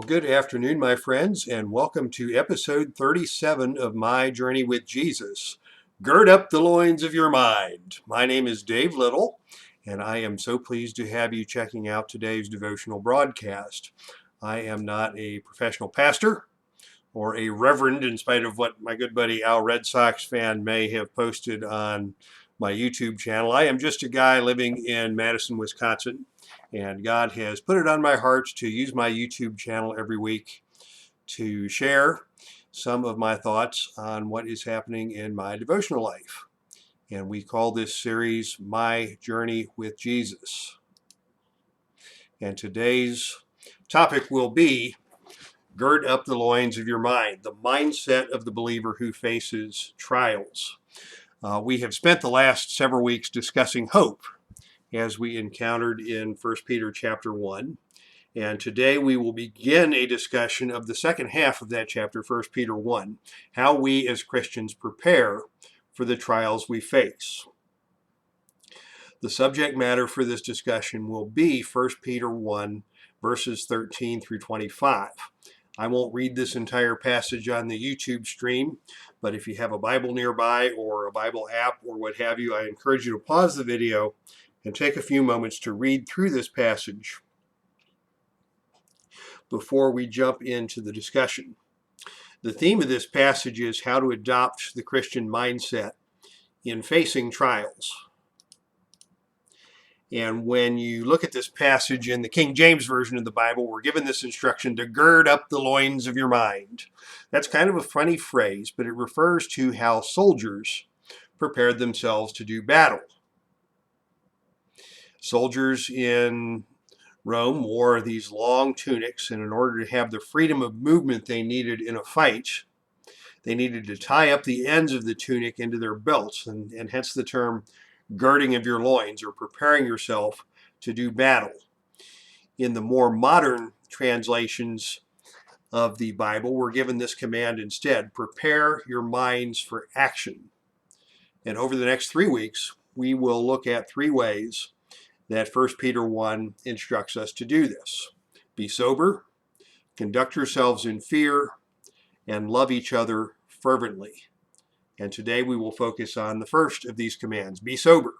Good afternoon, my friends, and welcome to episode 37 of my journey with Jesus. Gird up the loins of your mind. My name is Dave Little, and I am so pleased to have you checking out today's devotional broadcast. I am not a professional pastor or a reverend, in spite of what my good buddy Al Red Sox fan may have posted on my YouTube channel. I am just a guy living in Madison, Wisconsin. And God has put it on my heart to use my YouTube channel every week to share some of my thoughts on what is happening in my devotional life. And we call this series My Journey with Jesus. And today's topic will be Gird up the loins of your mind, the mindset of the believer who faces trials. We have spent the last several weeks discussing hope, as we encountered in 1 Peter chapter 1. And today we will begin a discussion of the second half of that chapter, 1 Peter 1, how we as Christians prepare for the trials we face. The subject matter for this discussion will be 1 Peter 1, verses 13 through 25. I won't read this entire passage on the YouTube stream, but if you have a Bible nearby or a Bible app or what have you, I encourage you to pause the video and take a few moments to read through this passage before we jump into the discussion. The theme of this passage is how to adopt the Christian mindset in facing trials. And when you look at this passage in the King James Version of the Bible, we're given this instruction to gird up the loins of your mind. That's kind of a funny phrase, but it refers to how soldiers prepared themselves to do battle. Soldiers in Rome wore these long tunics, and in order to have the freedom of movement they needed in a fight, they needed to tie up the ends of the tunic into their belts, and hence the term girding of your loins, or preparing yourself to do battle. In the more modern translations of the Bible, we're given this command instead: prepare your minds for action. And over the next 3 weeks, we will look at 3 ways that 1 Peter 1 instructs us to do this. Be sober, conduct yourselves in fear, and love each other fervently. And today we will focus on the first of these commands, be sober.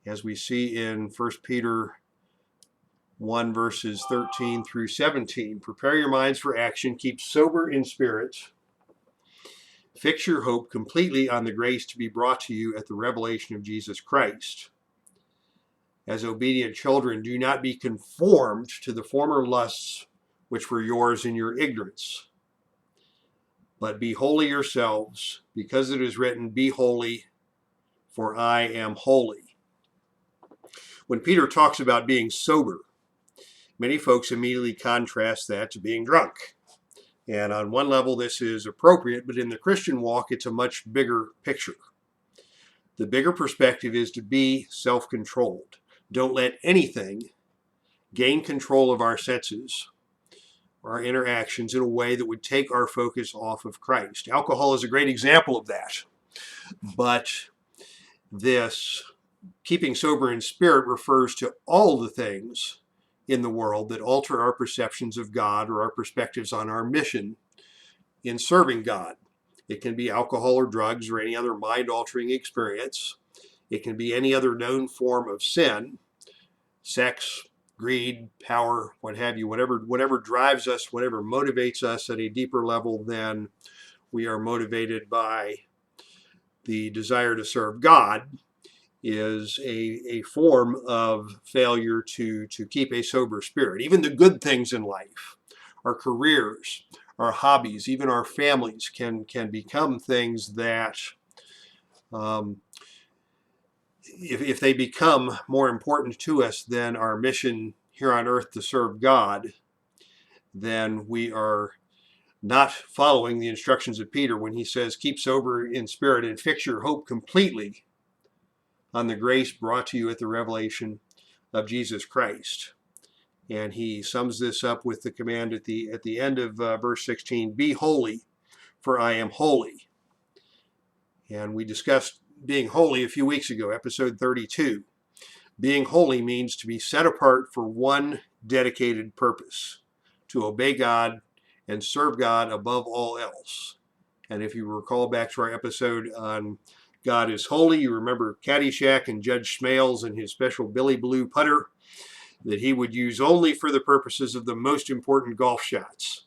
As we see in 1 Peter 1 verses 13 through 17, prepare your minds for action, keep sober in spirit, fix your hope completely on the grace to be brought to you at the revelation of Jesus Christ. As obedient children, do not be conformed to the former lusts which were yours in your ignorance. But be holy yourselves, because it is written, be holy, for I am holy. When Peter talks about being sober, many folks immediately contrast that to being drunk. And on one level, this is appropriate, but in the Christian walk, it's a much bigger picture. The bigger perspective is to be self-controlled. Don't let anything gain control of our senses or our interactions in a way that would take our focus off of Christ. Alcohol is a great example of that. But this keeping sober in spirit refers to all the things in the world that alter our perceptions of God or our perspectives on our mission in serving God. It can be alcohol or drugs or any other mind-altering experience. It can be any other known form of sin, sex, greed, power, what have you, whatever drives us, whatever motivates us at a deeper level than we are motivated by the desire to serve God, is a form of failure to keep a sober spirit. Even the good things in life, our careers, our hobbies, even our families can become things that if they become more important to us than our mission here on earth to serve God, then we are not following the instructions of Peter when he says, keep sober in spirit and fix your hope completely on the grace brought to you at the revelation of Jesus Christ. And he sums this up with the command at the end of verse 16, be holy, for I am holy. And we discussed being holy a few weeks ago, episode 32. Being holy means to be set apart for one dedicated purpose: to obey God and serve God above all else. And if you recall back to our episode on God is Holy, you remember Caddyshack and Judge Smales and his special Billy Blue putter that he would use only for the purposes of the most important golf shots.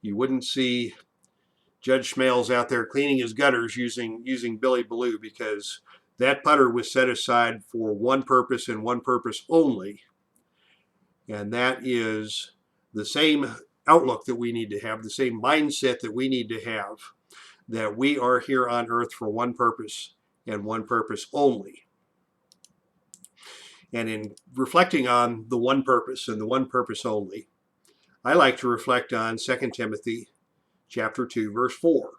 You wouldn't see Judge Smales out there cleaning his gutters using Billy Blue, because that putter was set aside for one purpose and one purpose only. And that is the same outlook that we need to have, the same mindset that we need to have, that we are here on earth for one purpose and one purpose only. And in reflecting on the one purpose and the one purpose only, I like to reflect on 2 Timothy chapter 2, verse 4.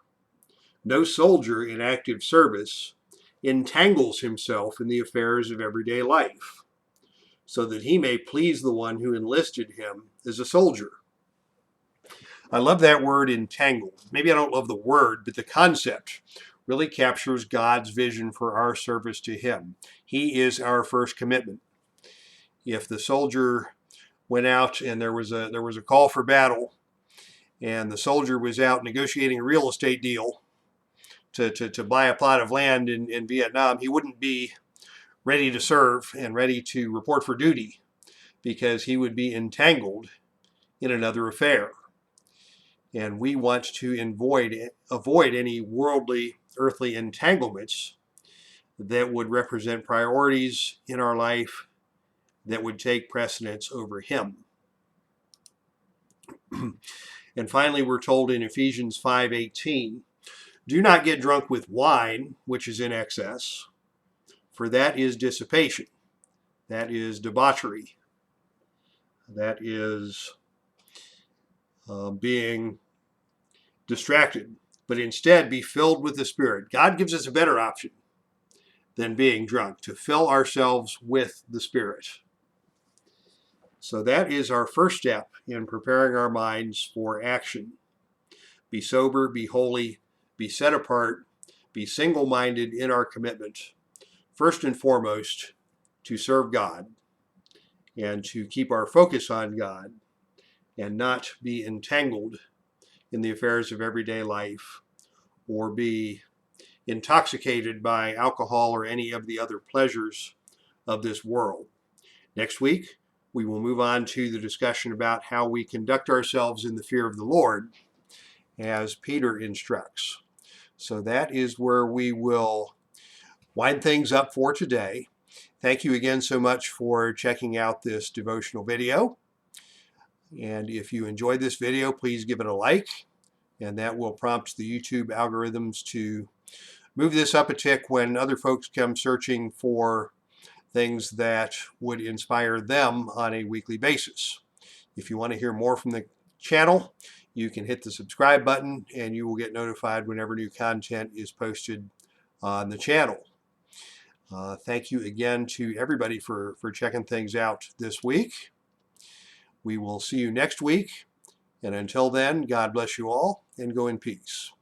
No soldier in active service entangles himself in the affairs of everyday life, so that he may please the one who enlisted him as a soldier. I love that word, entangle. Maybe I don't love the word, but the concept really captures God's vision for our service to him. He is our first commitment. If the soldier went out and there was a call for battle, and the soldier was out negotiating a real estate deal to buy a plot of land in Vietnam, he wouldn't be ready to serve and ready to report for duty, because he would be entangled in another affair. And we want to avoid any worldly, earthly entanglements that would represent priorities in our life that would take precedence over him. And finally, we're told in Ephesians 5:18, do not get drunk with wine, which is in excess, for that is dissipation. That is debauchery. That is being distracted. But instead, be filled with the Spirit. God gives us a better option than being drunk, to fill ourselves with the Spirit. So that is our first step in preparing our minds for action. Be sober, be holy, be set apart, be single-minded in our commitment, first and foremost, to serve God and to keep our focus on God and not be entangled in the affairs of everyday life or be intoxicated by alcohol or any of the other pleasures of this world. Next week, we will move on to the discussion about how we conduct ourselves in the fear of the Lord, as Peter instructs. So that is where we will wind things up for today. Thank you again so much for checking out this devotional video. And if you enjoyed this video, please give it a like, and that will prompt the YouTube algorithms to move this up a tick when other folks come searching for things that would inspire them on a weekly basis. If you want to hear more from the channel, you can hit the subscribe button and you will get notified whenever new content is posted on the channel. Thank you again to everybody for checking things out this week. We will see you next week. And until then, God bless you all and go in peace.